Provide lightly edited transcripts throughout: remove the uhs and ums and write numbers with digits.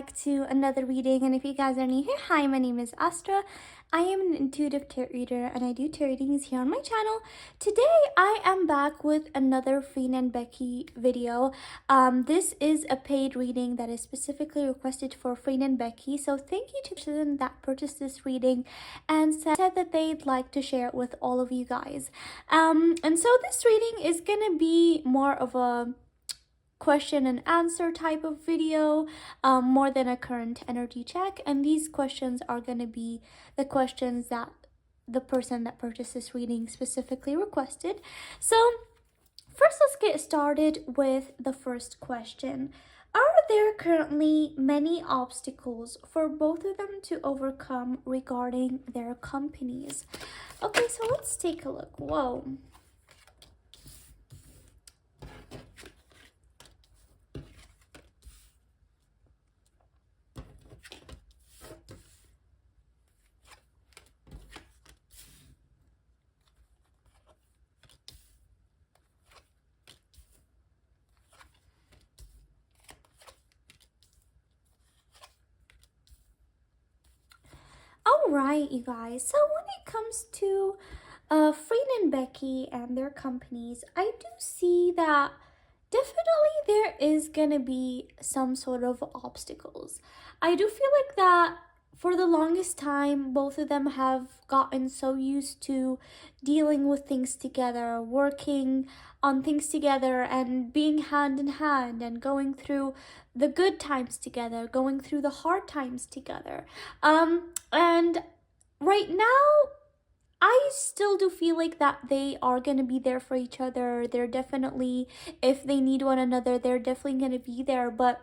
back to another reading. And if you guys are new here, hi, my name is Astra. I am an intuitive tarot reader and I do tarot readings here on my channel. Today I am back with another Freen and Becky video. This is a paid reading that is specifically requested for Freen and Becky. So thank you to the person that purchased this reading and said that they'd like to share it with all of you guys. And so this reading is gonna be more of a question and answer type of video, more than a current energy check, and these questions are going to be the questions that the person that purchased this reading specifically requested. So first, let's get started with the first question. Are there currently many obstacles for both of them to overcome regarding their companies? Okay, so let's take a look. Whoa. Alright, you guys, so when it comes to Freen and Becky and their companies, I do see that definitely there is gonna be some sort of obstacles. I do feel like that for the longest time, both of them have gotten so used to dealing with things together, working on things together, and being hand in hand, and going through the good times together, going through the hard times together. And right now, I still do feel like that they are going to be there for each other. They're definitely, if they need one another, they're definitely going to be there. But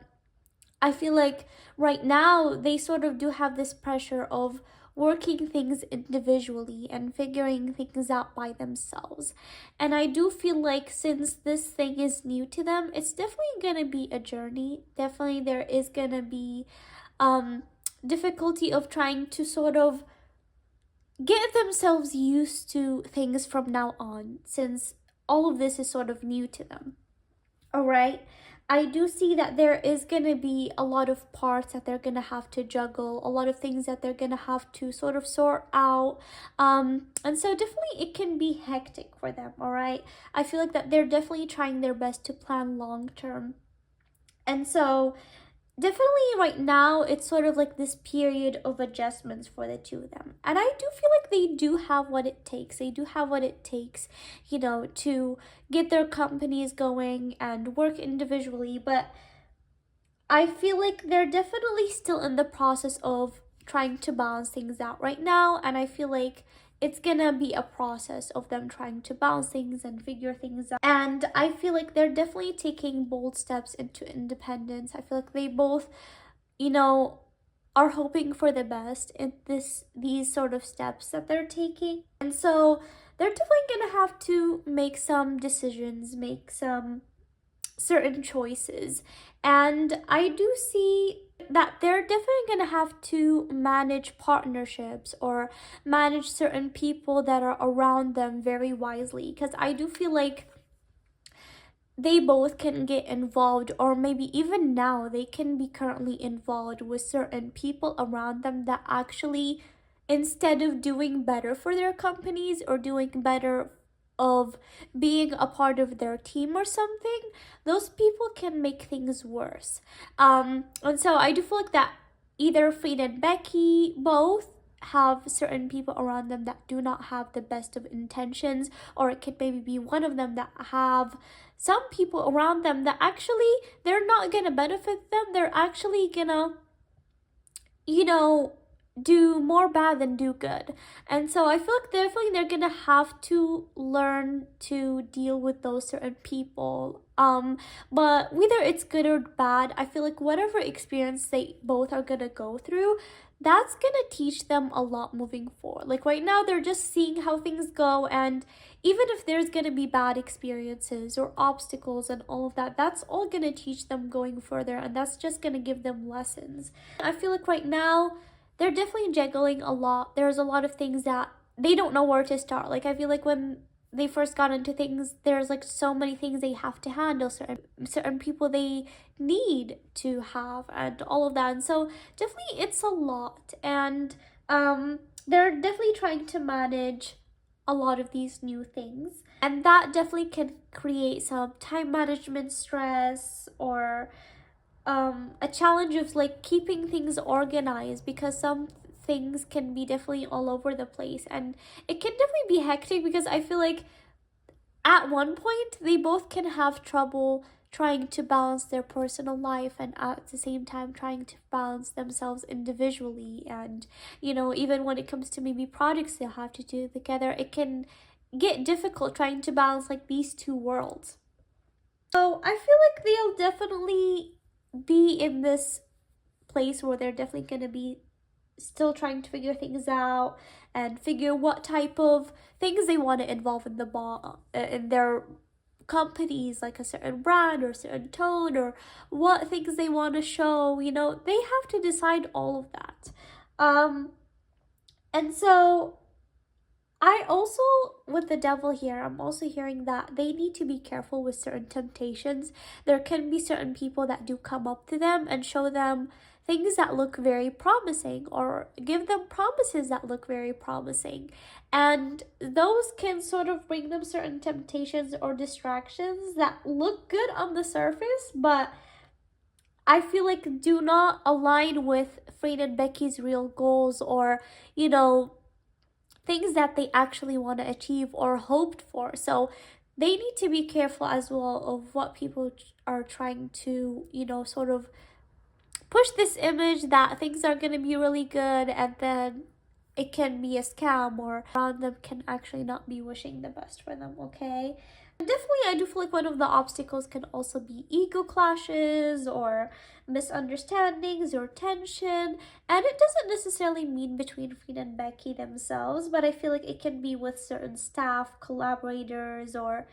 I feel like right now they sort of do have this pressure of working things individually and figuring things out by themselves. And I do feel like since this thing is new to them, it's definitely going to be a journey. Definitely there is going to be difficulty of trying to sort of get themselves used to things from now on, since all of this is sort of new to them. All right, I do see that there is going to be a lot of parts that they're going to have to juggle, a lot of things that they're going to have to sort of sort out. And so definitely it can be hectic for them, all right? I feel like that they're definitely trying their best to plan long term. And so definitely right now it's sort of like this period of adjustments for the two of them, and I do feel like they do have what it takes. They do have what it takes, you know, to get their companies going and work individually. But I feel like they're definitely still in the process of trying to balance things out right now, and I feel like it's gonna be a process of them trying to balance things and figure things out. And I feel like they're definitely taking bold steps into independence. I feel like they both, you know, are hoping for the best in these sort of steps that they're taking. And so they're definitely gonna have to make some decisions, make some certain choices. And I do see that they're definitely going to have to manage partnerships or manage certain people that are around them very wisely, because I do feel like they both can get involved, or maybe even now they can be currently involved with certain people around them that actually, instead of doing better for their companies or doing better of being a part of their team or something, those people can make things worse. And so I do feel like that either Freen and Becky both have certain people around them that do not have the best of intentions, or it could maybe be one of them that have some people around them that actually they're not gonna benefit them. They're actually gonna, you know, do more bad than do good. And so I feel like definitely they're gonna have to learn to deal with those certain people. But whether it's good or bad, I feel like whatever experience they both are gonna go through, that's gonna teach them a lot moving forward. Like right now they're just seeing how things go, and even if there's gonna be bad experiences or obstacles and all of that, that's all gonna teach them going further, and that's just gonna give them lessons. I feel like right now they're definitely juggling a lot. There's a lot of things that they don't know where to start. Like I feel like when they first got into things, there's like so many things they have to handle, certain people they need to have and all of that. And so definitely it's a lot. And they're definitely trying to manage a lot of these new things, and that definitely can create some time management stress, or a challenge of like keeping things organized, because some things can be definitely all over the place, and it can definitely be hectic, because I feel like at one point they both can have trouble trying to balance their personal life and at the same time trying to balance themselves individually. And even when it comes to maybe projects they'll have to do together, it can get difficult trying to balance like these two worlds. So I feel like they'll definitely be in this place where they're definitely going to be still trying to figure things out and figure what type of things they want to involve in in their companies, like a certain brand or a certain tone, or what things they want to show. They have to decide all of that. And so I also, with the devil here, I'm also hearing that they need to be careful with certain temptations. There can be certain people that do come up to them and show them things that look very promising, or give them promises that look very promising. And those can sort of bring them certain temptations or distractions that look good on the surface, but I feel like do not align with Freen and Becky's real goals, or, things that they actually want to achieve or hoped for. So they need to be careful as well of what people are trying to, sort of push this image that things are going to be really good, and then it can be a scam, or around them can actually not be wishing the best for them, okay? And definitely, I do feel like one of the obstacles can also be ego clashes, or misunderstandings, or tension. And it doesn't necessarily mean between Freen and Becky themselves, but I feel like it can be with certain staff, collaborators, or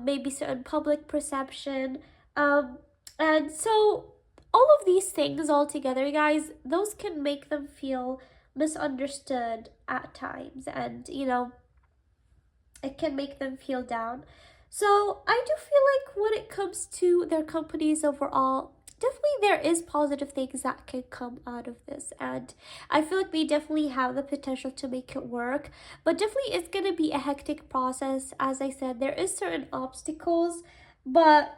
maybe certain public perception. And so all of these things all together, guys, those can make them feel misunderstood at times, and it can make them feel down. So I do feel like when it comes to their companies overall, definitely there is positive things that can come out of this, and I feel like they definitely have the potential to make it work. But definitely it's going to be a hectic process. As I said, there is certain obstacles, but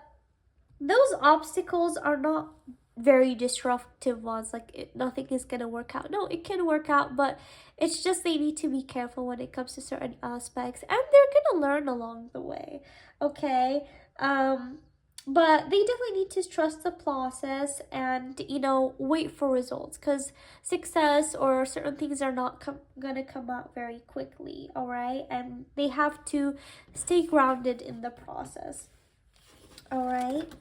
those obstacles are not very disruptive ones, like nothing is gonna work out. No, it can work out, but it's just they need to be careful when it comes to certain aspects, and they're gonna learn along the way, okay? But they definitely need to trust the process and wait for results, because success or certain things are not gonna come out very quickly, all right? And they have to stay grounded in the process, all right?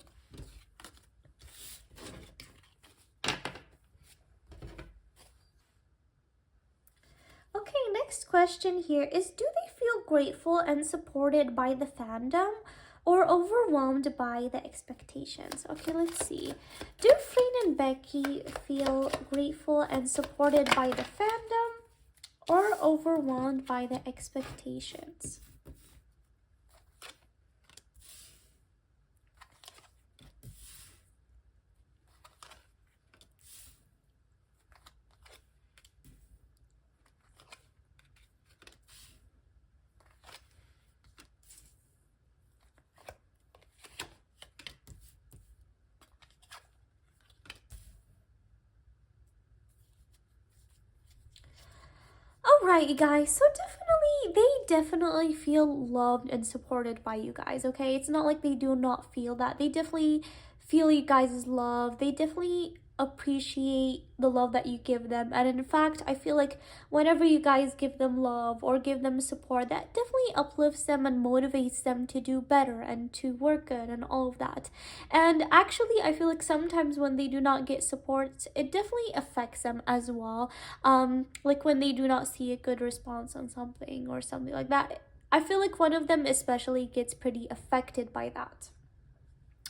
Okay, next question here is, do they feel grateful and supported by the fandom, or overwhelmed by the expectations? Okay, let's see. Do Freen and Becky feel grateful and supported by the fandom, or overwhelmed by the expectations? Alright, you guys, so they definitely feel loved and supported by you guys, okay? It's not like they do not feel that. They definitely feel you guys' love. They definitely appreciate the love that you give them. And in fact, I feel like whenever you guys give them love or give them support, that definitely uplifts them and motivates them to do better and to work good and all of that. And actually, I feel like sometimes when they do not get support, it definitely affects them as well. Like when they do not see a good response on something or something like that, I feel like one of them especially gets pretty affected by that.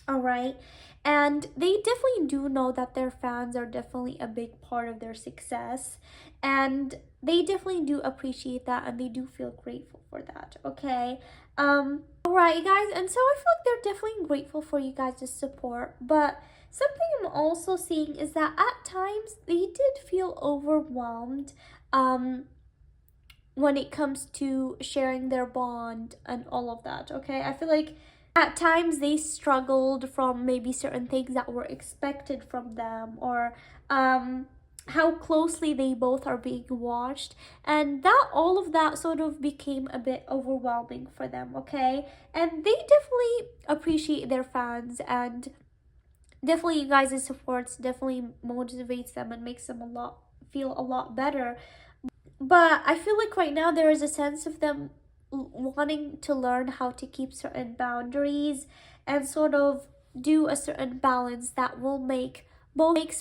All right. And they definitely do know that their fans are definitely a big part of their success. And they definitely do appreciate that and they do feel grateful for that. Okay. All right, guys. And so I feel like they're definitely grateful for you guys' support. But something I'm also seeing is that at times they did feel overwhelmed. Um, when it comes to sharing their bond and all of that, okay? I feel like at times they struggled from maybe certain things that were expected from them, or how closely they both are being watched, and that all of that sort of became a bit overwhelming for them, okay? And they definitely appreciate their fans, and definitely you guys' supports definitely motivates them and makes them a lot feel a lot better. But I feel like right now there is a sense of them wanting to learn how to keep certain boundaries and sort of do a certain balance that will makes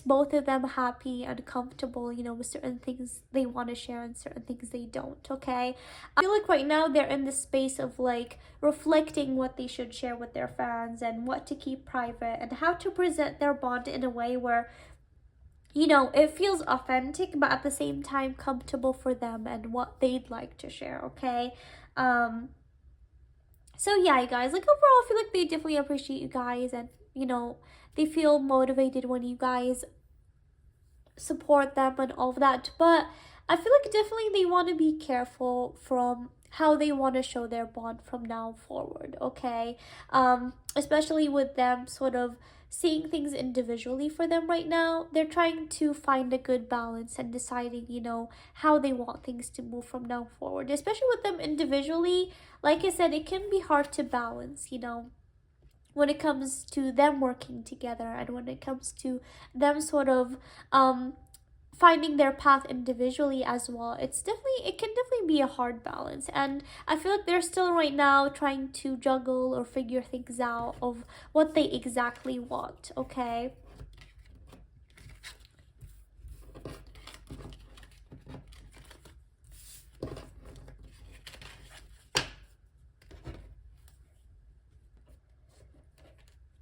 both of them happy and comfortable, you know, with certain things they want to share and certain things they don't, okay? I feel like right now they're in the space of like reflecting what they should share with their fans and what to keep private and how to present their bond in a way where, you know, it feels authentic but at the same time comfortable for them and what they'd like to share, okay? um so yeah, you guys, like overall I feel like they definitely appreciate you guys, and you know, they feel motivated when you guys support them and all of that. But I feel like definitely they want to be careful from how they want to show their bond from now forward, okay? Especially with them sort of seeing things individually for them right now. They're trying to find a good balance and deciding, you know, how they want things to move from now forward. Especially with them individually, like I said, it can be hard to balance, you know, when it comes to them working together and when it comes to them sort of finding their path individually as well. It can definitely be a hard balance, and I feel like they're still right now trying to juggle or figure things out of what they exactly want, okay?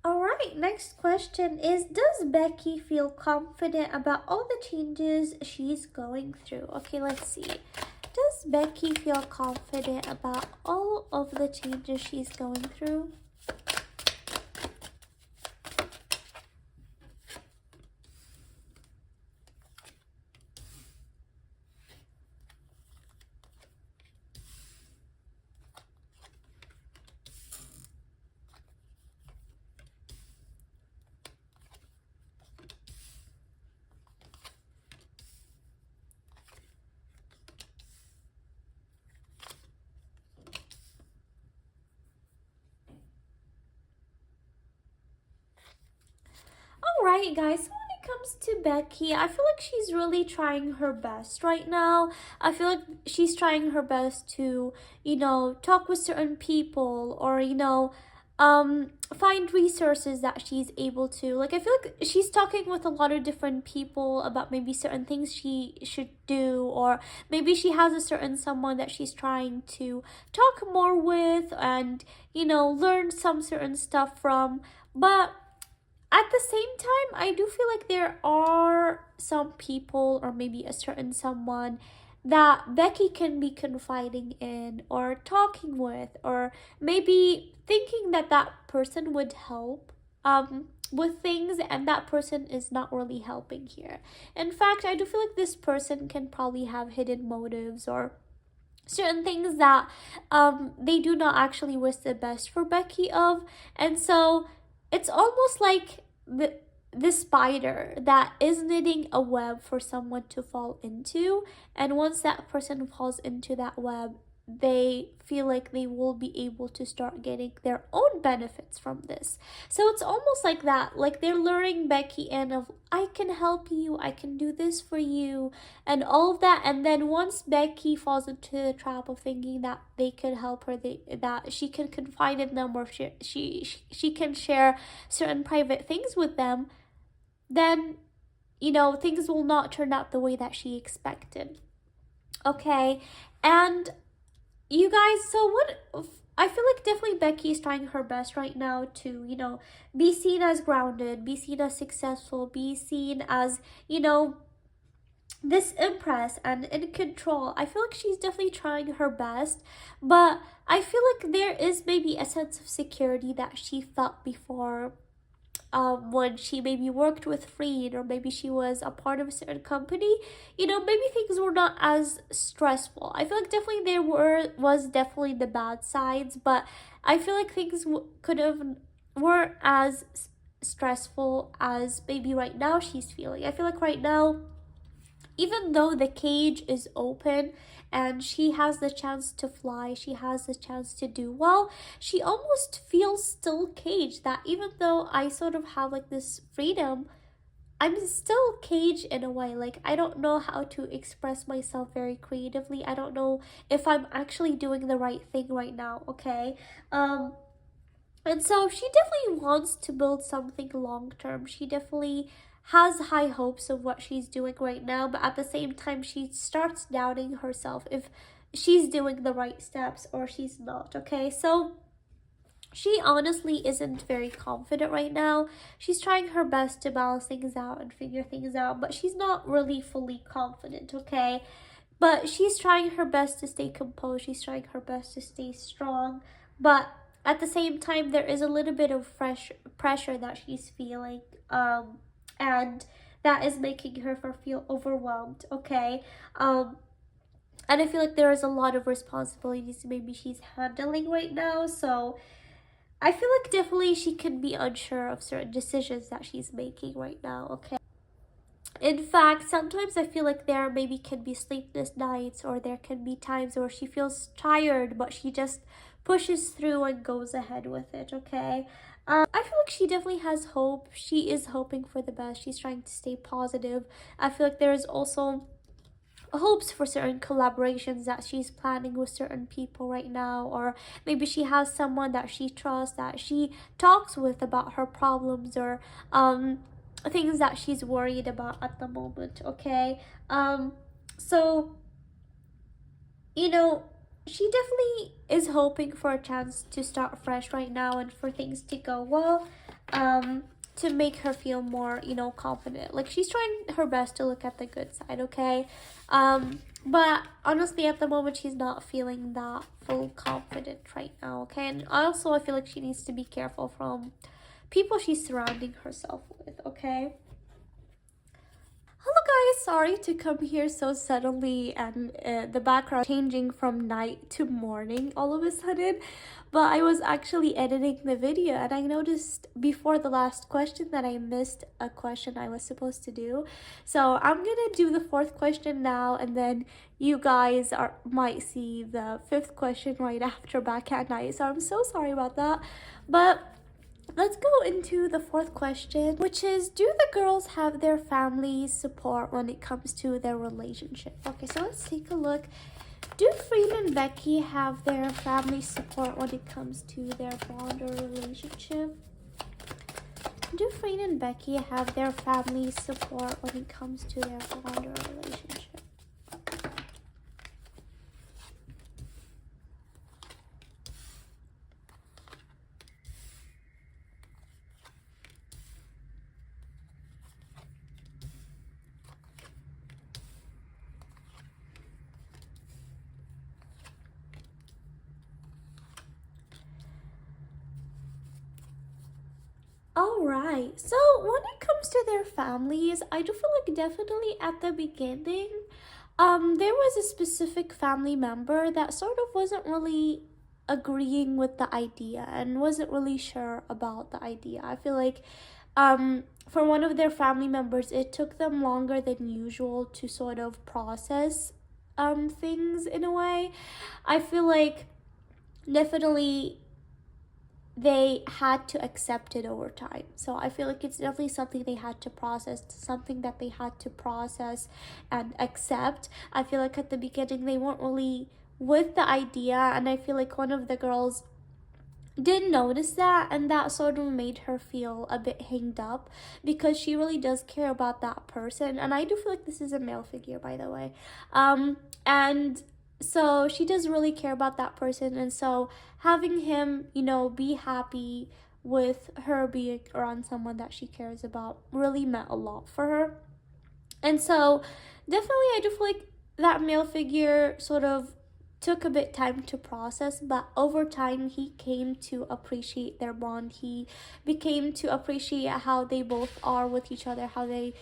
All right, next question is, does Becky feel confident about all the changes she's going through? Okay, let's see. Does Becky feel confident about all of the changes she's going through? All right, guys. So when it comes to Becky, I feel like she's really trying her best right now. I feel like she's trying her best to, you know, talk with certain people, or, you know, find resources that she's able to. Like I feel like she's talking with a lot of different people about maybe certain things she should do, or maybe she has a certain someone that she's trying to talk more with and, you know, learn some certain stuff from. But at the same time, I do feel like there are some people, or maybe a certain someone that Becky can be confiding in or talking with, or maybe thinking that that person would help with things, and that person is not really helping here. In fact, I do feel like this person can probably have hidden motives or certain things that they do not actually wish the best for Becky of. And so it's almost like the spider that is knitting a web for someone to fall into, and once that person falls into that web, they feel like they will be able to start getting their own benefits from this. So it's almost like that, like they're luring Becky in of, I can help you, I can do this for you, and all of that. And then once Becky falls into the trap of thinking that they could help her, that she can confide in them, or she can share certain private things with them, then, you know, things will not turn out the way that she expected, okay? And you guys, so what I feel like definitely Becky is trying her best right now to, be seen as grounded, be seen as successful, be seen as, this impress and in control. I feel like she's definitely trying her best, but I feel like there is maybe a sense of security that she felt before, when she maybe worked with Freen, or maybe she was a part of a certain company. Maybe things were not as stressful. I feel like definitely there was definitely the bad sides, but I feel like things could have weren't as stressful as maybe right now she's feeling. I feel like right now, even though the cage is open and she has the chance to fly, she has the chance to do well, she almost feels still caged. That even though I sort of have like this freedom, I'm still caged in a way. Like, I don't know how to express myself very creatively. I don't know if I'm actually doing the right thing right now, okay? And so she definitely wants to build something long term. She definitely has high hopes of what she's doing right now, but at the same time, she starts doubting herself if she's doing the right steps or she's not, okay? So she honestly isn't very confident right now. She's trying her best to balance things out and figure things out, but she's not really fully confident, okay? But she's trying her best to stay composed. She's trying her best to stay strong. But at the same time, there is a little bit of fresh pressure that she's feeling. And that is making her feel overwhelmed, okay? And I feel like there is a lot of responsibilities maybe she's handling right now. So I feel like definitely she can be unsure of certain decisions that she's making right now, okay? In fact, sometimes I feel like there maybe can be sleepless nights, or there can be times where she feels tired, but she just pushes through and goes ahead with it, okay? I feel like she definitely has hope. She is hoping for the best. She's trying to stay positive. I feel like there is also hopes for certain collaborations that she's planning with certain people right now, or maybe she has someone that she trusts, that she talks with about her problems, or things that she's worried about at the moment, okay? So she definitely is hoping for a chance to start fresh right now and for things to go well, to make her feel more, confident. Like, she's trying her best to look at the good side, okay? But honestly, at the moment, she's not feeling that full confident right now, okay? And also, I feel like she needs to be careful from people she's surrounding herself with, okay? Hello guys, sorry to come here so suddenly and the background changing from night to morning all of a sudden, but I was actually editing the video and I noticed before the last question that I missed a question I was supposed to do. So I'm gonna do the fourth question now, and then you guys might see the fifth question right after back at night. So I'm so sorry about that, but let's go into the fourth question, which is, do the girls have their family support when it comes to their relationship? Okay, so let's take a look. Do Freen and Becky have their family support when it comes to their bond or relationship? Do Freen and Becky have their family support when it comes to their bond or relationship? All right. So when it comes to their families, I do feel like definitely at the beginning, there was a specific family member that sort of wasn't really agreeing with the idea and wasn't really sure about the idea. I feel like, for one of their family members, it took them longer than usual to sort of process things in a way. I feel like definitely they had to accept it over time. So I feel like it's definitely something they had to process, something that they had to process and accept. I feel like at the beginning they weren't really with the idea, and I feel like one of the girls did notice that, and that sort of made her feel a bit hanged up because she really does care about that person. And I do feel like this is a male figure, by the way. And So she does really care about that person, and so having him, be happy with her being around someone that she cares about really meant a lot for her. And so, definitely, I do feel like that male figure sort of took a bit time to process, but over time, he came to appreciate their bond. He became to appreciate how they both are with each other, how they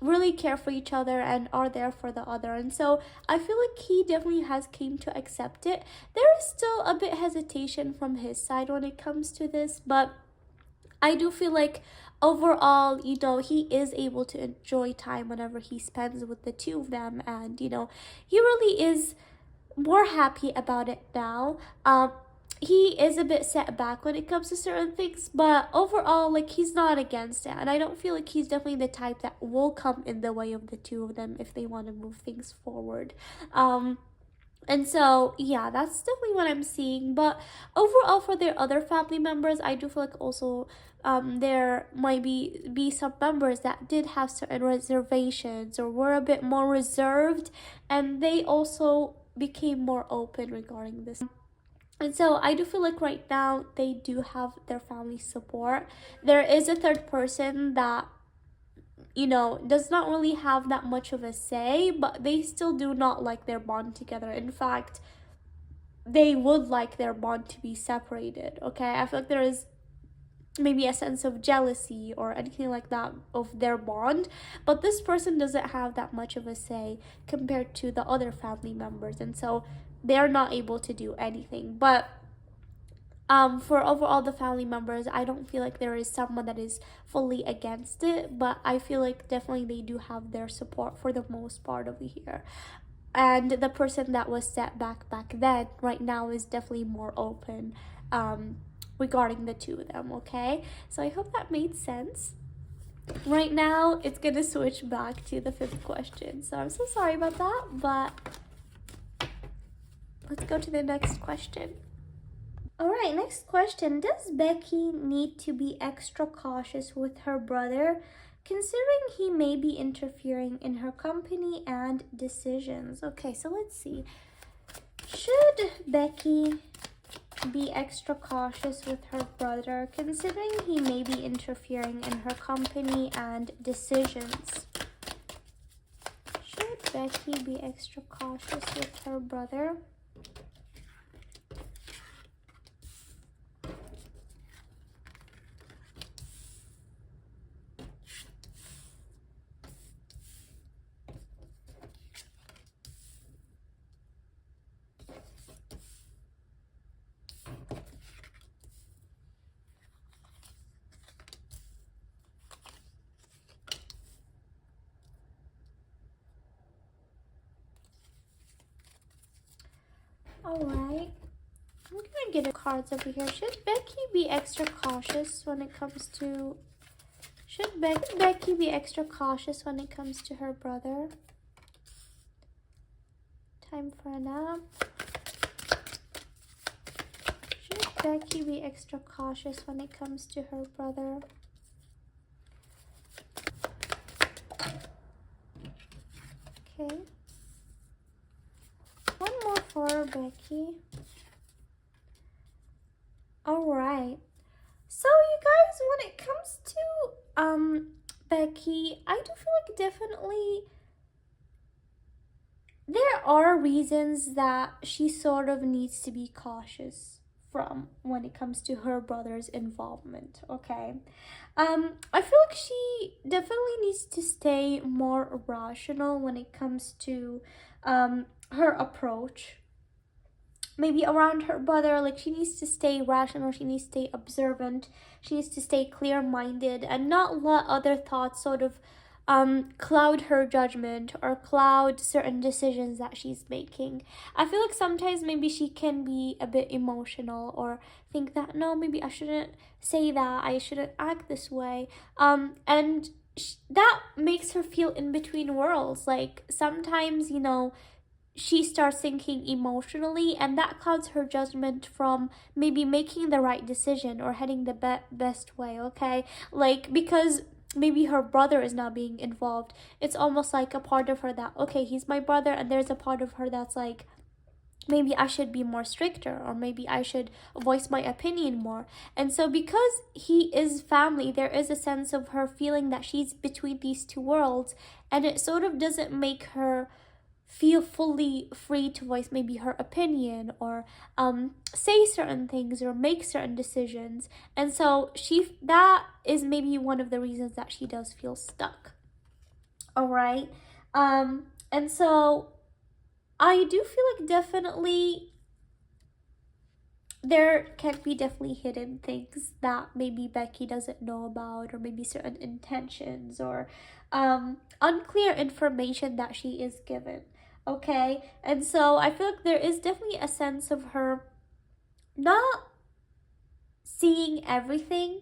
really care for each other and are there for the other. And so, I feel like he definitely has came to accept it. There is still a bit hesitation from his side when it comes to this, but I do feel like overall, he is able to enjoy time whenever he spends with the two of them, and he really is more happy about it now. He is a bit set back when it comes to certain things, but overall, like, he's not against it, and I don't feel like he's definitely the type that will come in the way of the two of them if they want to move things forward. And so, yeah, that's definitely what I'm seeing. But overall, for their other family members, I do feel like also there might be some members that did have certain reservations or were a bit more reserved, and they also became more open regarding this. And so I do feel like right now they do have their family support. There is a third person that does not really have that much of a say, but they still do not like their bond together. In fact, they would like their bond to be separated. Okay, I feel like there is maybe a sense of jealousy or anything like that of their bond, but this person doesn't have that much of a say compared to the other family members, and so they're not able to do anything. But for overall the family members, I don't feel like there is someone that is fully against it, but I feel like definitely they do have their support for the most part over here. And the person that was set back then, right now, is definitely more open regarding the two of them. Okay, so I hope that made sense. Right now, it's gonna switch back to the fifth question, so I'm so sorry about that, but let's go to the next question. All right, next question. Does Becky need to be extra cautious with her brother, considering he may be interfering in her company and decisions? Okay, so let's see. Should Becky be extra cautious with her brother, considering he may be interfering in her company and decisions? Should Becky be extra cautious with her brother? Alright, I'm gonna get the cards over here. Should Becky be extra cautious when it comes to... Should Becky be extra cautious when it comes to her brother? Time for a nap. Should Becky be extra cautious when it comes to her brother? Okay. One more for Becky. Alright. So you guys, when it comes to Becky, I do feel like definitely there are reasons that she sort of needs to be cautious from when it comes to her brother's involvement. Okay. I feel like she definitely needs to stay more rational when it comes to her approach, maybe around her brother. Like, she needs to stay rational, she needs to stay observant, she needs to stay clear-minded and not let other thoughts sort of cloud her judgment or cloud certain decisions that she's making. I feel like sometimes maybe she can be a bit emotional or think that, no, maybe I shouldn't say that, I shouldn't act this way, and that makes her feel in between worlds. Like, sometimes she starts thinking emotionally, and that clouds her judgment from maybe making the right decision or heading the best way. Okay, like, because maybe her brother is not being involved, it's almost like a part of her that, okay, he's my brother, and there's a part of her that's like, maybe I should be more stricter, or maybe I should voice my opinion more. And so because he is family, there is a sense of her feeling that she's between these two worlds, and it sort of doesn't make her feel fully free to voice maybe her opinion, or say certain things, or make certain decisions. And so that is maybe one of the reasons that she does feel stuck. All right. And so I do feel like definitely there can be definitely hidden things that maybe Becky doesn't know about, or maybe certain intentions, or unclear information that she is given. Okay, and so I feel like there is definitely a sense of her not seeing everything.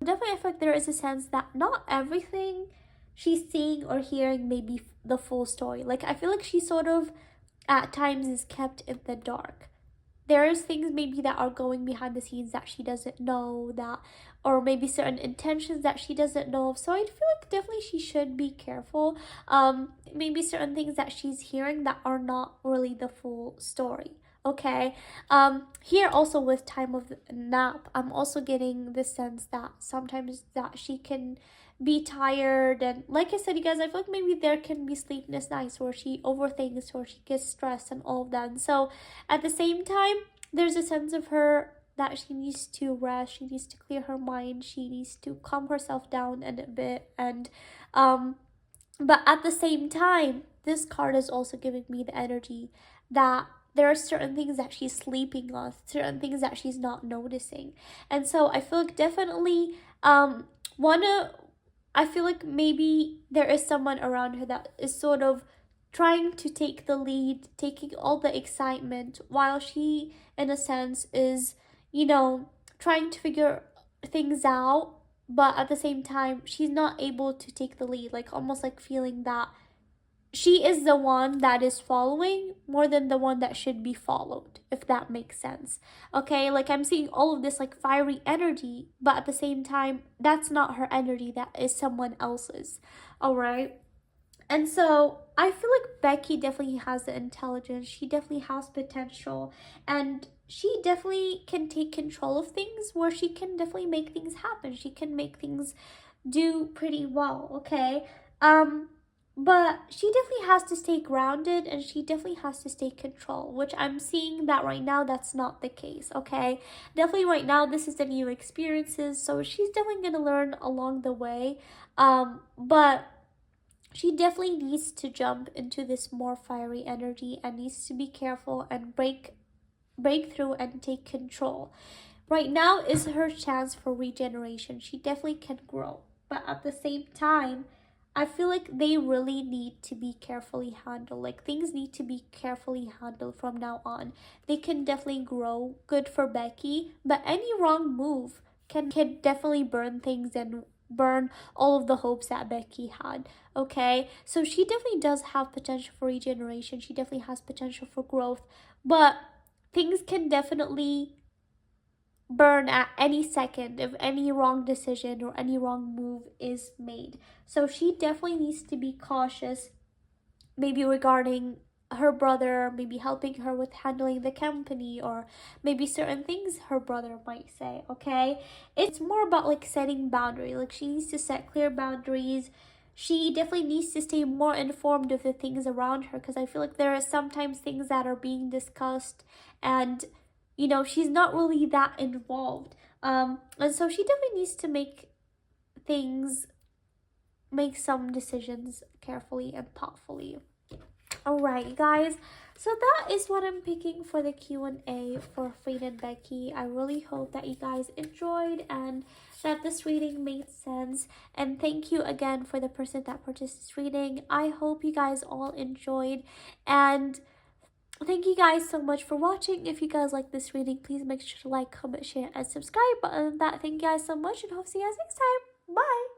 Definitely, I feel like there is a sense that not everything she's seeing or hearing may be the full story. Like, I feel like she sort of at times is kept in the dark. There's things maybe that are going behind the scenes that she doesn't know, that, or maybe certain intentions that she doesn't know of. So I feel like definitely she should be careful. Maybe certain things that she's hearing that are not really the full story. Okay. Here also with time of nap, I'm also getting the sense that sometimes that she can be tired, and like I said, you guys, I feel like maybe there can be sleepless nights where she overthinks, or she gets stressed and all of that. And so at the same time, there's a sense of her that she needs to rest, she needs to clear her mind, she needs to calm herself down a bit. And but at the same time, this card is also giving me the energy that there are certain things that she's sleeping on, certain things that she's not noticing. And so I feel like definitely wanna I feel like maybe there is someone around her that is sort of trying to take the lead, taking all the excitement, while she, in a sense, is, trying to figure things out. But at the same time, she's not able to take the lead, like almost like feeling that she is the one that is following more than the one that should be followed, if that makes sense. Okay, like I'm seeing all of this like fiery energy, but at the same time, that's not her energy, that is someone else's. All right. And so I feel like Becky definitely has the intelligence, she definitely has potential, and she definitely can take control of things, where she can definitely make things happen, she can make things do pretty well. Okay. um but she definitely has to stay grounded, and she definitely has to stay control, which I'm seeing that right now that's not the case. Okay, definitely right now this is the new experiences, so she's definitely going to learn along the way. But she definitely needs to jump into this more fiery energy, and needs to be careful and break through and take control. Right now is her chance for regeneration, she definitely can grow, but at the same time, I feel like they really need to be carefully handled. Like, things need to be carefully handled from now on. They can definitely grow, good for Becky, but any wrong move can definitely burn things, and burn all of the hopes that Becky had. Okay, so she definitely does have potential for regeneration, she definitely has potential for growth, but things can definitely burn at any second if any wrong decision or any wrong move is made. So she definitely needs to be cautious, maybe regarding her brother, maybe helping her with handling the company, or maybe certain things her brother might say. Okay, it's more about like setting boundaries. Like, she needs to set clear boundaries, she definitely needs to stay more informed of the things around her, because I feel like there are sometimes things that are being discussed, and she's not really that involved. And so she definitely needs to make some decisions carefully and thoughtfully. All right, you guys, so that is what I'm picking for the Q&A for Freen and Becky. I really hope that you guys enjoyed, and that this reading made sense. And thank you again for the person that purchased this reading. I hope you guys all enjoyed, and thank you guys so much for watching. If you guys like this reading, please make sure to like, comment, share, and subscribe. But other than that, thank you guys so much, and hope to see you guys next time. Bye!